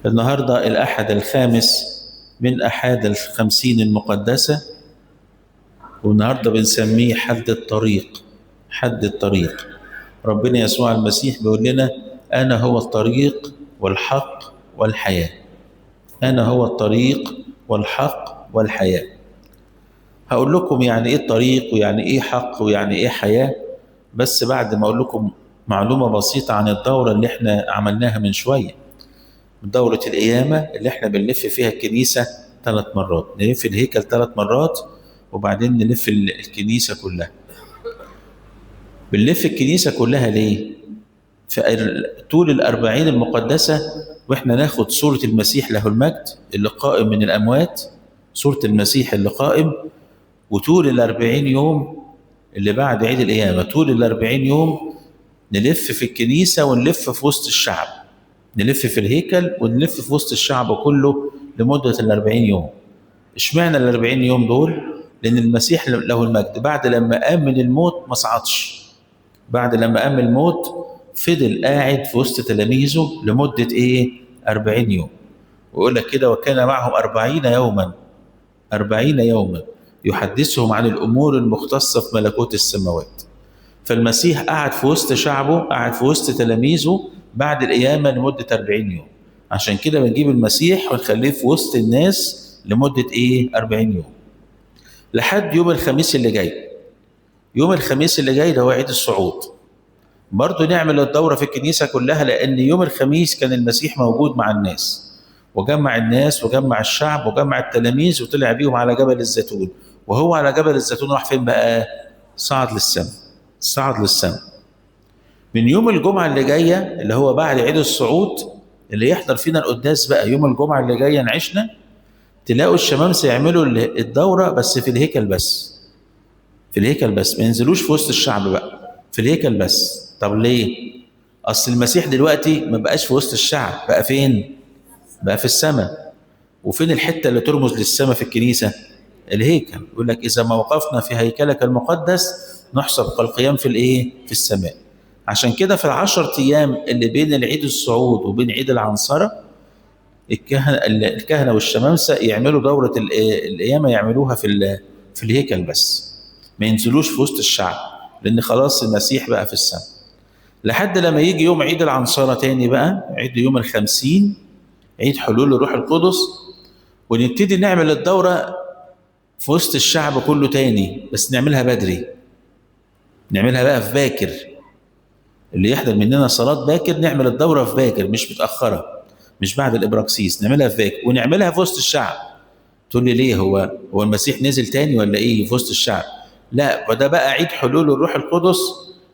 النهاردة الأحد الخامس من أحد الخمسين المقدسة، والنهاردة بنسميه حد الطريق. حد الطريق، ربنا يسوع المسيح بيقول لنا أنا هو الطريق والحق والحياة. أنا هو الطريق والحق والحياة. هقول لكم يعني إيه الطريق ويعني إيه حق ويعني إيه حياة، بس بعد ما أقول لكم معلومة بسيطة عن الدورة اللي احنا عملناها من شوية، دورة القيامة اللي احنا بنلف فيها الكنيسة 3 مرات، نلف الهيكل 3 مرات وبعدين نلف الكنيسة كلها. بنلف الكنيسة كلها ليه؟ طول 40 المقدسة واحنا ناخد صورة المسيح له المجد اللي قائم من الأموات، صورة المسيح اللي قائم، وطول 40 يوم اللي بعد عيد القيامة، طول 40 يوم نلف في الكنيسة ونلف في وسط الشعب، نلف في الهيكل ونلف في وسط الشعب كله لمدة 40 يوم. اشمعنى 40 يوم دول؟ لأن المسيح له المجد بعد لما قام من الموت ما صعدش، بعد لما قام من الموت فضل قاعد في وسط تلاميذه لمدة 40 يوم. ويقول لك كده وكان معهم 40 يوما، 40 يوما يحدثهم عن الأمور المختصة في ملكوت السماوات. فالمسيح قعد في وسط شعبه، قعد في وسط تلاميذه بعد القيامة لمدة 40 يوم. عشان كده بنجيب المسيح ونخليه في وسط الناس لمدة 40 يوم لحد يوم الخميس اللي جاي. يوم الخميس اللي جاي ده هو عيد الصعود. برضو نعمل الدورة في الكنيسة كلها، لأن يوم الخميس كان المسيح موجود مع الناس وجمع الناس وجمع الشعب وجمع التلاميذ وطلع بيهم على جبل الزيتون. وهو على جبل الزيتون راح فين بقى؟ صعد للسماء، صعد للسماء. من يوم الجمعة اللي جاية اللي هو بعد عيد الصعود اللي يحضر فينا القداس بقى يوم الجمعة اللي جاية نعيشنا، تلاقوا الشمامسة يعملوا الدورة بس في الهيكل بس، في الهيكل بس، ما ينزلوش في وسط الشعب بقى، في الهيكل بس. طب ليه؟ أصل المسيح دلوقتي ما بقاش في وسط الشعب، بقى فين؟ بقى في السماء. وفين الحتة اللي ترمز للسماء في الكنيسة؟ الهيكل. يقول لك إذا ما وقفنا في هيكلك المقدس نحسب كالقيام في في السماء. عشان كده في ال10 أيام اللي بين العيد الصعود وبين عيد العنصرة الكهنة والشمامسة يعملوا دورة القيامة، يعملوها في الهيكل بس، ما ينزلوش في وسط الشعب، لأن خلاص المسيح بقى في السماء. لحد لما يجي يوم عيد العنصرة تاني بقى، عيد يوم ال50، عيد حلول الروح القدس، ونبتدي نعمل الدورة في وسط الشعب كله تاني، بس نعملها بدري، نعملها بقى في باكر. اللي يحضر مننا صلاة باكر نعمل الدورة في باكر، مش متأخرة، مش بعد الإبراكسيس، نعملها في باكر ونعملها في وسط الشعب. تقول لي ليه؟ هو المسيح نزل تاني ولا ايه في وسط الشعب؟ لا، وده بقى عيد حلول الروح القدس،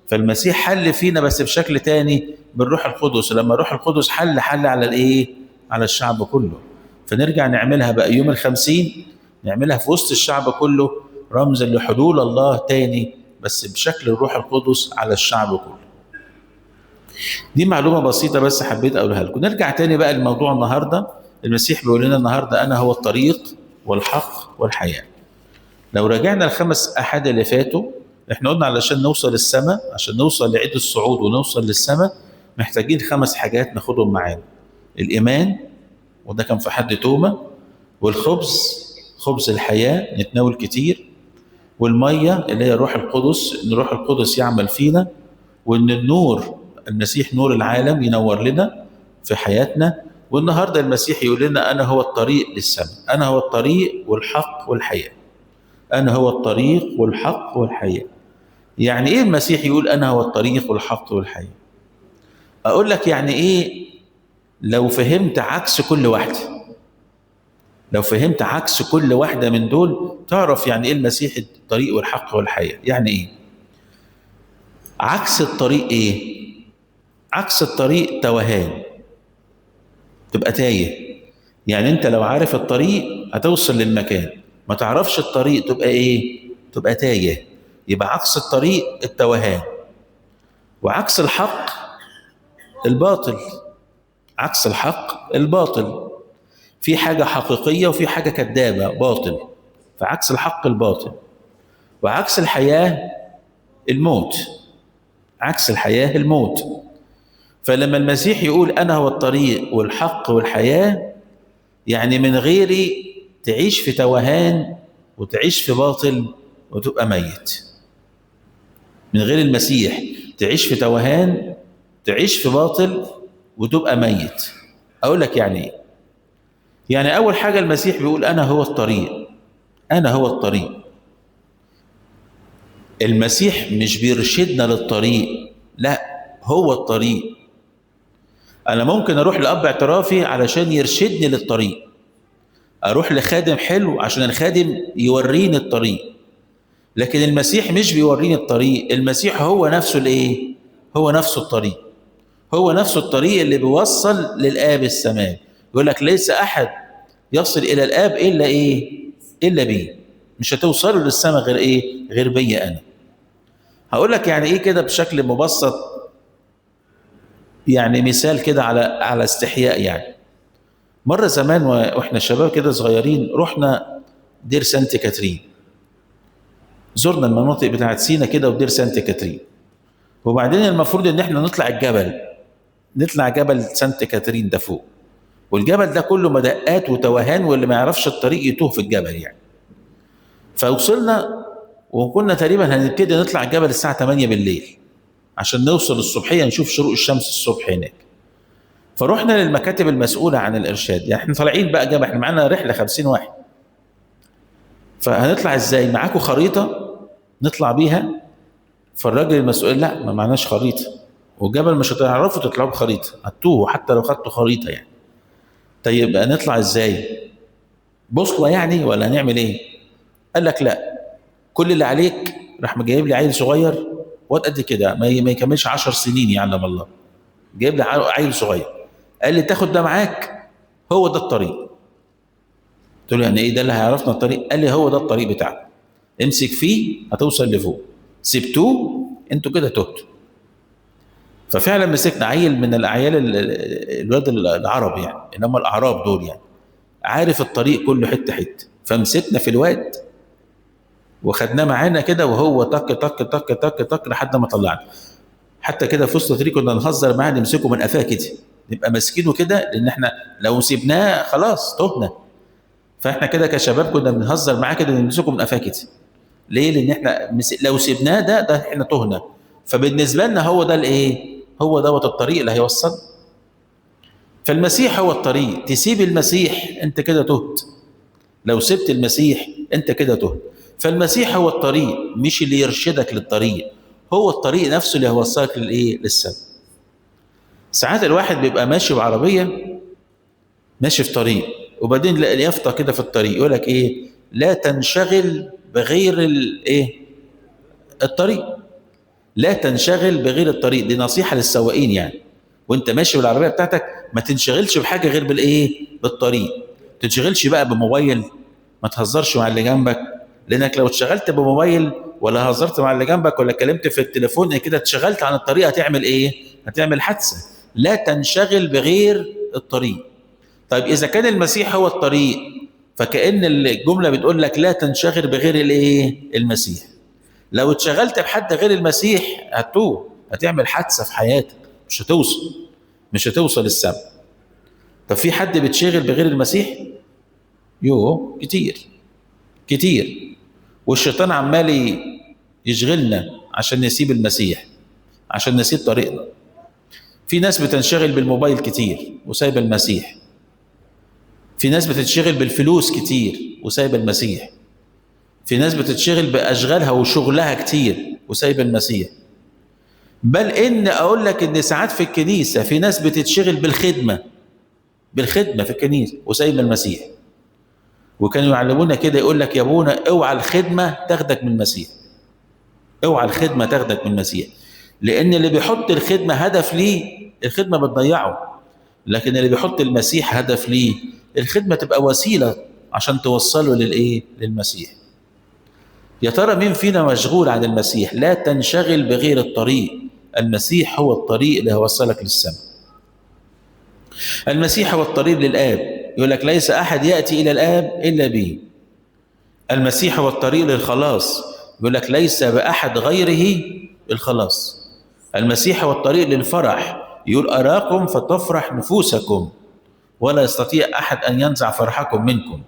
فالمسيح حل فينا بس بشكل تاني بالروح القدس. لما الروح القدس حل على على الشعب كله. فنرجع نعملها بقى يوم ال50، نعملها في وسط الشعب كله رمزا لحلول الله تاني بس بشكل الروح القدس على الشعب كله. دي معلومة بسيطة بس حبيت أقولها لكم. نرجع تاني بقى لموضوع النهاردة. المسيح بيقول لنا النهاردة أنا هو الطريق والحق والحياة. لو رجعنا ال5 أحد اللي فاتوا، احنا قلنا علشان نوصل السماء، عشان نوصل لعيد الصعود ونوصل للسماء محتاجين 5 حاجات ناخدهم معانا: الإيمان، وده كان في حد توما، والخبز، خبز الحياة نتناول كتير، والمية اللي هي الروح القدس، إن الروح القدس يعمل فينا، وإن النور، المسيح نور العالم ينور لنا في حياتنا. والنهاردة المسيح يقول لنا أنا هو الطريق للسماء، أنا هو الطريق والحق والحياة، أنا هو الطريق والحق والحياة. يعني إيه المسيح يقول أنا هو الطريق والحق والحياة؟ أقول لك يعني إيه. لو فهمت عكس كل واحدة، لو فهمت عكس كل واحدة من دول تعرف يعني إيه المسيح الطريق والحق والحياة. يعني إيه عكس الطريق؟ إيه عكس الطريق؟ توهان، تبقى تايه. يعني انت لو عارف الطريق هتوصل للمكان، ما تعرفش الطريق تبقى ايه؟ تبقى تايه. يبقى عكس الطريق التوهان. وعكس الحق الباطل، عكس الحق الباطل. في حاجة حقيقية وفي حاجة كذابة باطل، فعكس الحق الباطل. وعكس الحياة الموت، عكس الحياة الموت. فلما المسيح يقول أنا هو الطريق والحق والحياة، يعني من غيري تعيش في توهان وتعيش في باطل وتبقى ميت. من غير المسيح تعيش في توهان، تعيش في باطل وتبقى ميت. أقول لك يعني إيه؟ يعني أول حاجة المسيح بيقول أنا هو الطريق، أنا هو الطريق. المسيح مش بيرشدنا للطريق، لا، هو الطريق. أنا ممكن أروح لأب اعترافي علشان يرشدني للطريق، أروح لخادم حلو عشان الخادم يوريني الطريق، لكن المسيح مش بيوريني الطريق. المسيح هو نفسه الإيه؟ هو نفسه الطريق. هو نفسه الطريق اللي بيوصل للآب السماوي. يقول لك ليس أحد يصل إلى الآب إلا إيه؟ إلا بيه. مش هتوصلوا للسماء غير إيه؟ غير بيا أنا. هقول لك يعني إيه كده بشكل مبسط، يعني مثال كده على استحياء. يعني مرة زمان وإحنا شباب كده صغيرين رحنا دير سانت كاترين، زرنا المناطق بتاعت سينا كده ودير سانت كاترين، وبعدين المفروض إن إحنا نطلع الجبل، نطلع جبل سانت كاترين ده فوق، والجبل ده كله مدقات وتوهان، واللي ما يعرفش الطريق يتوه في الجبل يعني. فوصلنا وكنا تقريبا هنبتدي نطلع الجبل الساعة 8 بالليل عشان نوصل الصبحية نشوف شروق الشمس الصبح هناك. فروحنا للمكاتب المسؤولة عن الإرشاد، يعني احنا طالعين بقى جبل، احنا معانا رحلة 50 واحد، فهنطلع ازاي؟ معاكم خريطة نطلع بيها؟ فالراجل المسؤول لا، ما معناش خريطة، والجبل مش هتعرفوا تطلعوا بخريطة، هتوه حتى لو خدتوا خريطة يعني. طيب نطلع ازاي؟ بوصلة يعني ولا هنعمل ايه؟ قال لك لا، كل اللي عليك، راح جايب لي عيل صغير واد قد كده ما يكملش 10 سنين يعلم الله، جايب لي عيل صغير، قال لي تاخد ده معاك، هو ده الطريق. قلت له يعني ايه ده اللي هيعرفنا الطريق؟ قال لي هو ده الطريق بتاعك، امسك فيه هتوصل لفوق، سبتوه انتوا كده تهتوا. ففعلا مسكنا عيل من الاعيال الولاد العرب يعني، اللي هم الاعراب دول يعني، عارف الطريق كله حته حته، فمسكنا في الواد وخدناه معانا كده، وهو تك تك تك تك تك لحد ما طلعنا. حتى كده في وسط الطريق كنا نهزر معاه، نمسكه من قفاه كده، نبقى ماسكينه كده، لان احنا لو سيبناه خلاص تهنا. فاحنا كده كشباب كنا بنهزر معاه كده، نمسكه من قفاه كده. ليه؟ لان احنا لو سيبناه ده احنا تهنا. فبالنسبه لنا هو ده الايه؟ هو دوت الطريق اللي هيوصل. فالمسيح هو الطريق، تسيب المسيح انت كده تهت، لو سبت المسيح انت كده تهت. فالمسيح هو الطريق، مش اللي يرشدك للطريق، هو الطريق نفسه اللي هيوصلك للايه؟ للسبب. ساعات الواحد بيبقى ماشي بعربيه، ماشي في طريق، وبعدين يلاقي اليافطه كده في الطريق يقول لك ايه؟ لا تنشغل بغير الايه؟ الطريق. لا تنشغل بغير الطريق، دي نصيحه للسواقين يعني. وانت ماشي بالعربيه بتاعتك ما تنشغلش بحاجه غير بالايه؟ بالطريق. ما تنشغلش بقى بموبايل، ما تهزرش مع اللي جنبك، لانك لو اتشغلت بموبايل ولا هزرت مع اللي جنبك ولا كلمت في التليفون كده اتشغلت عن الطريق، هتعمل ايه؟ هتعمل حادثه. لا تنشغل بغير الطريق. طيب اذا كان المسيح هو الطريق، فكأن الجمله بتقول لك لا تنشغل بغير الايه؟ المسيح. لو اتشغلت بحد غير المسيح هتوه، هتعمل حادثه في حياتك، مش هتوصل السما. طب في حد بيتشغل بغير المسيح؟ كتير كتير. والشيطان عمال يشغلنا عشان نسيب المسيح، عشان نسيب طريقنا. في ناس بتنشغل بالموبايل كتير وسايبه المسيح. في ناس بتتشغل بالفلوس كتير وسايبه المسيح. في ناس بتتشغل بأشغالها وشغلها كتير وسايبه المسيح. بل إن أقول لك إن ساعات في الكنيسة في ناس بتتشغل بالخدمة في الكنيسة وسايبه المسيح. وكانوا يعلمونا كده، يقول لك يا ابونا اوعى الخدمة تاخدك من المسيح، اوعى الخدمة تاخدك من المسيح، لأن اللي بيحط الخدمة هدف ليه الخدمة بتضيعه، لكن اللي بيحط المسيح هدف ليه الخدمة تبقى وسيلة عشان توصله للإيه؟ للمسيح. يا ترى مين فينا مشغول عن المسيح؟ لا تنشغل بغير الطريق، المسيح هو الطريق اللي هيوصلك للسماء. المسيح هو الطريق للآب، يقول لك ليس أحد يأتي إلى الآب إلا به. المسيح هو الطريق للخلاص، يقول لك ليس بأحد غيره الخلاص. المسيح هو الطريق للفرح، يقول أراكم فتفرح نفوسكم ولا يستطيع أحد أن ينزع فرحكم منكم.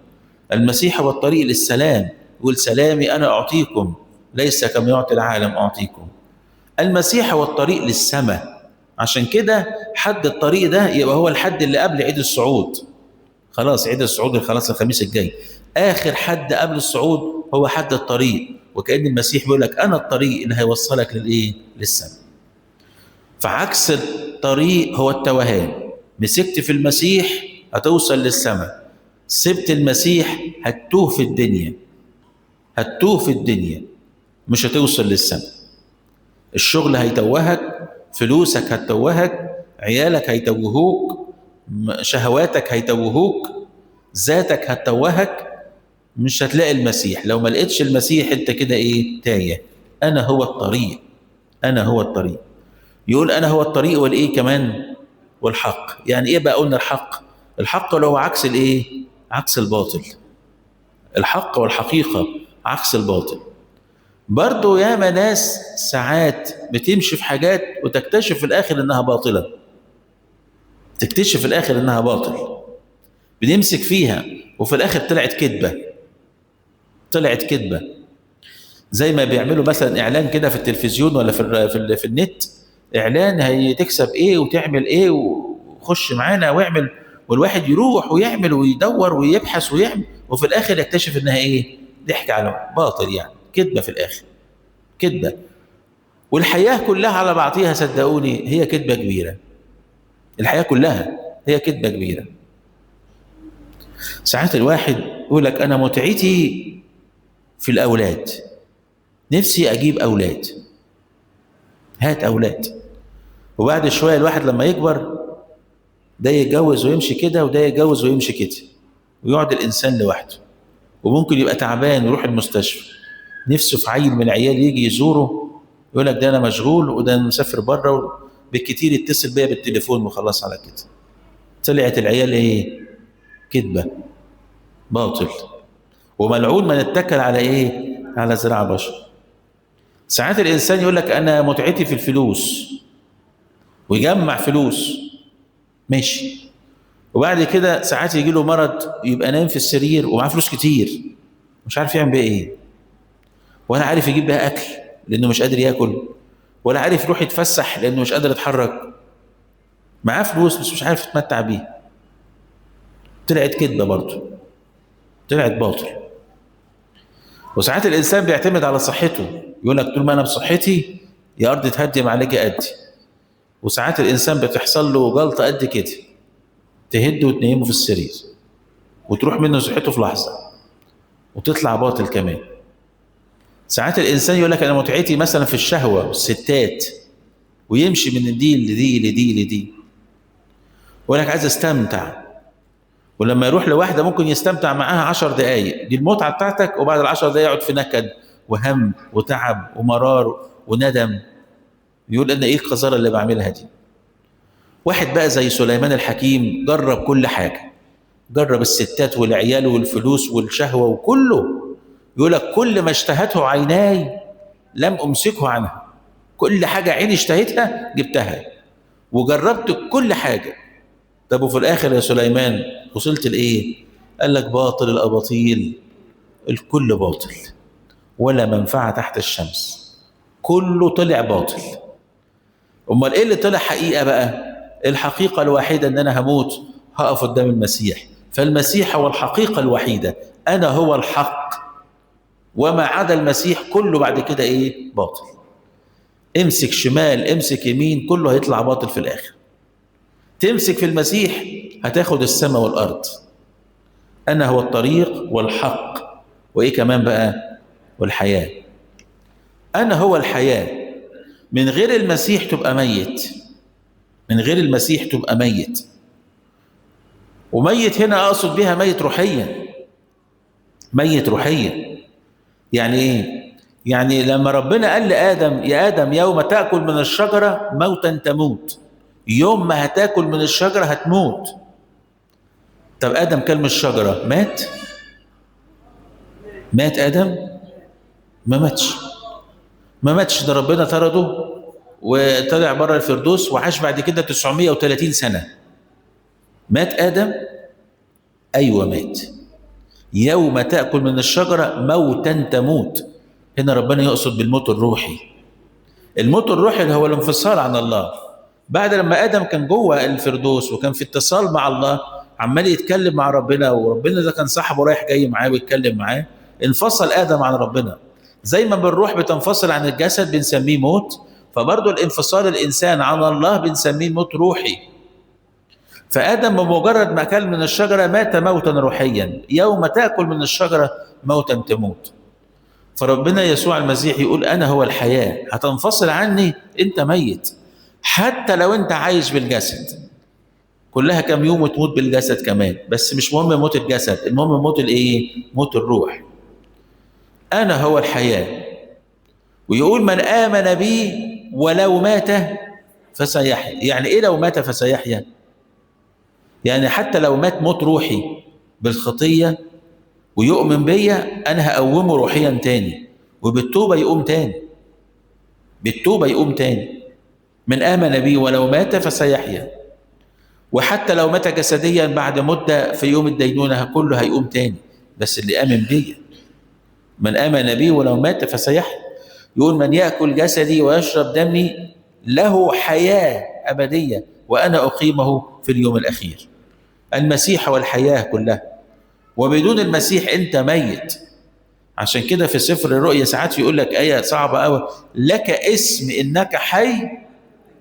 المسيح هو الطريق للسلام، يقول سلامي أنا أعطيكم ليس كما يعطي العالم أعطيكم. المسيح هو الطريق للسماء، عشان كده حد الطريق ده يبقى هو الحد اللي قبل عيد الصعود. خلاص عيد الصعود خلاص الخميس الجاي، آخر حد قبل الصعود هو حد الطريق، وكأن المسيح بيقول لك أنا الطريق اللي هيوصلك للإيه؟ للسماء. فعكس الطريق هو التوهان. مسكت في المسيح هتوصل للسماء، سبت المسيح هتوه في الدنيا، هتوه في الدنيا، مش هتوصل للسماء. الشغل هيتوهك، فلوسك هتتوهك، عيالك هيتوهوك، شهواتك هيتوهوك، ذاتك هتتوهك، مش هتلاقي المسيح. لو ما لقيتش المسيح انت كده ايه؟ تايه. انا هو الطريق، انا هو الطريق. يقول انا هو الطريق والايه كمان؟ والحق. يعني ايه بقى قلنا الحق؟ الحق اللي هو عكس الايه؟ عكس الباطل. الحق والحقيقة عكس الباطل. برضو ياما ناس ساعات بتمشي في حاجات وتكتشف في الاخر انها باطلة، تكتشف في الاخر انها باطل، بنمسك فيها وفي الاخر طلعت كذبة، طلعت كذبة. زي ما بيعملوا مثلا اعلان كده في التلفزيون ولا في النت، اعلان هتكسب ايه وتعمل ايه وخش معانا واعمل، والواحد يروح ويعمل ويدور ويبحث ويعمل، وفي الاخر يكتشف انها ايه؟ ضحك على باطل، يعني كذبة في الاخر، كذبة. والحياة كلها على بعضها صدقوني هي كذبة كبيرة، الحياة كلها هي كذبة كبيرة. ساعات الواحد يقول لك أنا متعتي في الأولاد، نفسي أجيب أولاد، هات أولاد. وبعد شوية الواحد لما يكبر ده يتجوز ويمشي كده وده يتجوز ويمشي كده، ويقعد الإنسان لوحده، وممكن يبقى تعبان ويروح المستشفى، نفسه في عيل من العيال يجي يزوره، يقول لك ده أنا مشغول وده مسافر بره، بالكتير يتصل بيا بالتليفون وخلاص على كده. طلعت العيال ايه؟ كذبة، باطل. وملعون من اتكل على ايه؟ على ذراع بشر. ساعات الانسان يقول لك انا متعتي في الفلوس، ويجمع فلوس ماشي، وبعد كده ساعات يجي له مرض يبقى نايم في السرير ومعاه فلوس كتير، مش عارف يعمل بيها ايه، ولا عارف يجيب بيها اكل لانه مش قادر ياكل، ولا عارف يروح يتفسح لانه مش قادر يتحرك. معاه فلوس بس مش عارف يتمتع بيها. طلعت كذبة برضه، طلعت باطل. وساعات الإنسان بيعتمد على صحته، يقول لك طول ما أنا بصحتي يا أرض تهدم عليك قدي. وساعات الإنسان بتحصل له جلطة قد كده تهد وتنيمه في السرير وتروح منه صحته في لحظة وتطلع باطل كمان. ساعات الإنسان يقول لك أنا متعتي مثلا في الشهوة والستات، ويمشي من دي لدي لدي لدي، ويقول لك عايز استمتع، ولما يروح لواحدة ممكن يستمتع معاها 10 دقايق، دي المتعة بتاعتك، وبعد ال10 دقايق يقعد في نكد وهم وتعب ومرار وندم، يقول أنا إيه القذارة اللي بعملها دي. واحد بقى زي سليمان الحكيم جرب كل حاجة، جرب الستات والعيال والفلوس والشهوة وكله، يقول لك كل ما اشتهته عيناي لم أمسكه عنها، كل حاجة عيني اشتهتها جبتها وجربت كل حاجة. طب وفي الآخر يا سليمان وصلت لإيه؟ قال لك باطل الأباطيل، الكل باطل ولا منفعة تحت الشمس، كله طلع باطل. أمال إيه اللي طلع حقيقة بقى؟ الحقيقة الوحيدة إن أنا هموت هقف قدام المسيح، فالمسيح هو الحقيقة الوحيدة، أنا هو الحق، وما عدا المسيح كله بعد كده إيه؟ باطل. امسك شمال امسك يمين كله هيطلع باطل في الآخر. تمسك في المسيح هتاخد السماء والأرض. أنا هو الطريق والحق وإيه كمان بقى؟ والحياة. أنا هو الحياة. من غير المسيح تبقى ميت، من غير المسيح تبقى ميت. وميت هنا أقصد بها ميت روحيا، ميت روحيا. يعني إيه؟ يعني لما ربنا قال لآدم يا آدم يوم تأكل من الشجرة موتا تموت، يوم ما هتاكل من الشجرة هتموت. طب آدم كل من الشجرة مات؟ مات آدم؟ ما ماتش، ما ماتش، ده ربنا طرده وطلع بره الفردوس وعاش بعد كده 930 سنة. مات آدم؟ أيوة مات. يوم تأكل من الشجرة موتا تموت. هنا ربنا يقصد بالموت الروحي. الموت الروحي اللي هو الانفصال عن الله. بعد لما آدم كان جوه الفردوس وكان في اتصال مع الله، عمال يتكلم مع ربنا، وربنا ده كان صاحبه رايح جاي معاه ويتكلم معاه، انفصل آدم عن ربنا. زي ما بالروح بتنفصل عن الجسد بنسميه موت، فبرضه الانفصال الإنسان عن الله بنسميه موت روحي. فآدم بمجرد ما أكل من الشجرة مات موتا روحيا. يوم تأكل من الشجرة موتا تموت. فربنا يسوع المسيح يقول أنا هو الحياة، هتنفصل عني أنت ميت. حتى لو أنت عايش بالجسد، كلها كم يوم وتموت بالجسد كمان، بس مش مهم موت الجسد، المهم موت الإيه؟ موت الروح. أنا هو الحياة. ويقول من آمن بي ولو مات فسيحيا. يعني إيه لو مات فسيحيا؟ يعني حتى لو مات موت روحي بالخطية ويؤمن بيا، أنا هقومه روحيا تاني، وبالتوبة يقوم تاني. بالتوبة يقوم تاني. من آمن بي ولو مات فسيحيا. وحتى لو مات جسديا بعد مدة في يوم الدينونة كله هيقوم تاني، بس اللي آمن بيا. من آمن بي ولو مات فسيحيا. يقول من يأكل جسدي ويشرب دمي له حياة أبدية وأنا أقيمه في اليوم الأخير. المسيح والحياة كلها، وبدون المسيح أنت ميت. عشان كده في سفر الرؤيا ساعات يقول لك آية صعبة أوي: لك اسم إنك حي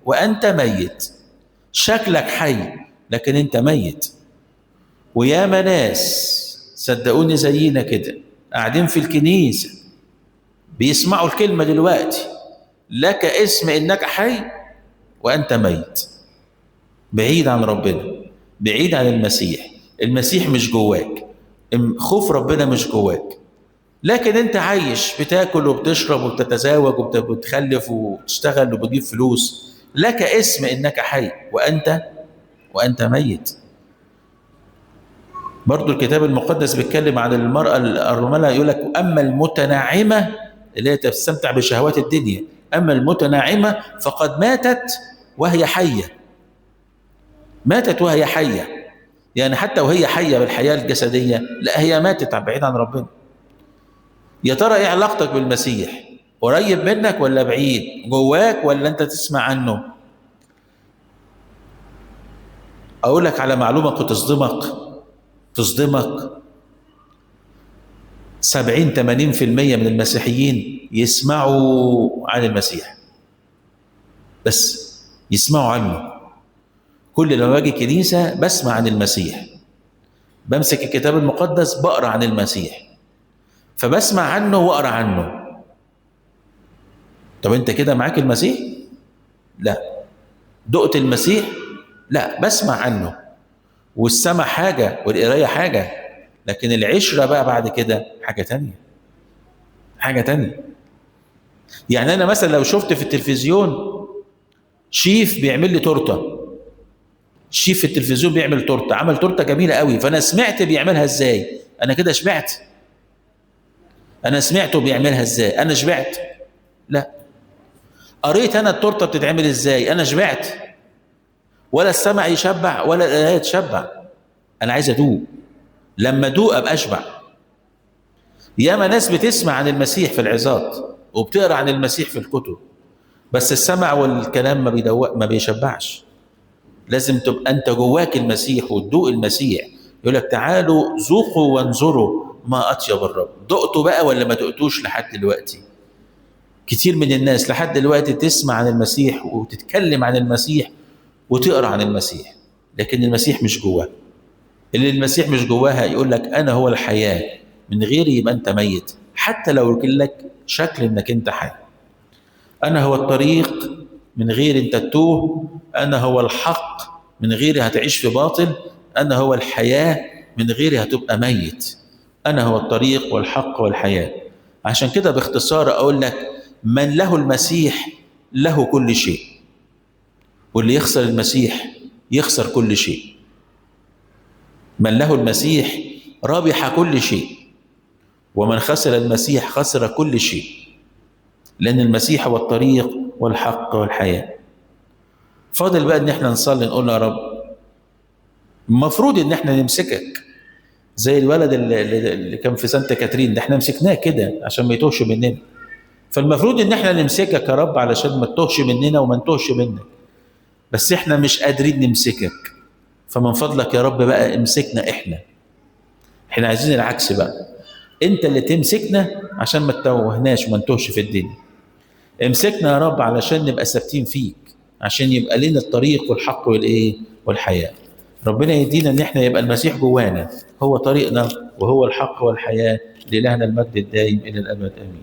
وأنت ميت. شكلك حي لكن أنت ميت. وياما ناس صدقوني زينا كده قاعدين في الكنيسة بيسمعوا الكلمة دلوقتي: لك اسم إنك حي وأنت ميت. بعيد عن ربنا، بعيد عن المسيح. المسيح مش جواك، خوف ربنا مش جواك، لكن انت عايش بتاكل وبتشرب وبتتزاوج وبتخلف وبتشتغل وبتجيب فلوس. لك اسم انك حي وانت ميت. برضو الكتاب المقدس بيتكلم عن المرأة الأرملة، يقول لك اما المتنعمة اللي هي تستمتع بشهوات الدنيا، اما المتنعمة فقد ماتت وهي حية. ماتت وهي حية، يعني حتى وهي حية بالحياة الجسدية لا، هي ماتت بعيد عن ربنا. يا ترى ايه علاقتك بالمسيح؟ قريب منك ولا بعيد؟ جواك ولا انت تسمع عنه؟ اقول لك على معلومة قد تصدمك. 70-80% من المسيحيين يسمعوا عن المسيح، بس يسمعوا عنه. كل لما باجي كنيسة بسمع عن المسيح، بمسك الكتاب المقدس بقرأ عن المسيح، فبسمع عنه وأقرأ عنه. طب انت كده معاك المسيح؟ لا. دقت المسيح؟ لا، بسمع عنه. والسمع حاجة والقراية حاجة، لكن العشرة بقى بعد كده حاجة تانية. حاجة تانية. يعني أنا مثلا لو شفت في التلفزيون شيف بيعمل لي تورتة، شيف في التلفزيون بيعمل تورتة، عمل تورتة جميلة قوي، فأنا سمعت بيعملها إزاي، أنا كده شبعت؟ أنا سمعته بيعملها إزاي، أنا شبعت؟ لا. قريت أنا التورتة بتتعمل إزاي، أنا شبعت؟ ولا السمع يشبع ولا القراية تشبع. أنا عايز أدوق، لما أدوق أبقى أشبع. ياما ناس بتسمع عن المسيح في العظات وبتقرأ عن المسيح في الكتب، بس السمع والكلام ما بيشبعش. لازم تبقى أنت جواك المسيح وتدوق المسيح. يقول لك تعالوا ذوقوا وانظروا ما أطيب الرب. دقتوا بقى ولا ما دقتوش لحد دلوقتي؟ كتير من الناس لحد دلوقتي تسمع عن المسيح وتتكلم عن المسيح وتقرأ عن المسيح، لكن المسيح مش جواه. اللي المسيح مش جواها يقول لك أنا هو الحياة، من غيري يبقى أنت ميت، حتى لو يقول لك شكل إنك أنت حي. أنا هو الطريق، من غير أنت تتوه. أنا هو الحق، من غيري هتعيش في باطل. أنا هو الحياة، من غيري هتبقى ميت. أنا هو الطريق والحق والحياة. عشان كده باختصار أقول لك من له المسيح له كل شيء، واللي يخسر المسيح يخسر كل شيء. من له المسيح ربح كل شيء، ومن خسر المسيح خسر كل شيء، لأن المسيح هو الطريق والحق والحياة. فاضل بقى ان احنا نصلي نقول يا رب، المفروض ان احنا نمسكك زي الولد اللي كان في سانتا كاترين ده، احنا مسكناه كده عشان ما يتوهش مننا. فالمفروض ان احنا نمسكك يا رب علشان ما تتوهش مننا وما نتوهش منك، بس احنا مش قادرين نمسكك. فمن فضلك يا رب بقى امسكنا احنا عايزين العكس بقى، انت اللي تمسكنا عشان ما تتوهناش وما نتوهش في الدنيا. امسكنا يا رب علشان نبقى ثابتين فيك، عشان يبقى لنا الطريق والحق والحياة. ربنا يدينا ان احنا يبقى المسيح جوانا هو طريقنا وهو الحق والحياة. لإلهنا المجد الدائم الى الابد امين.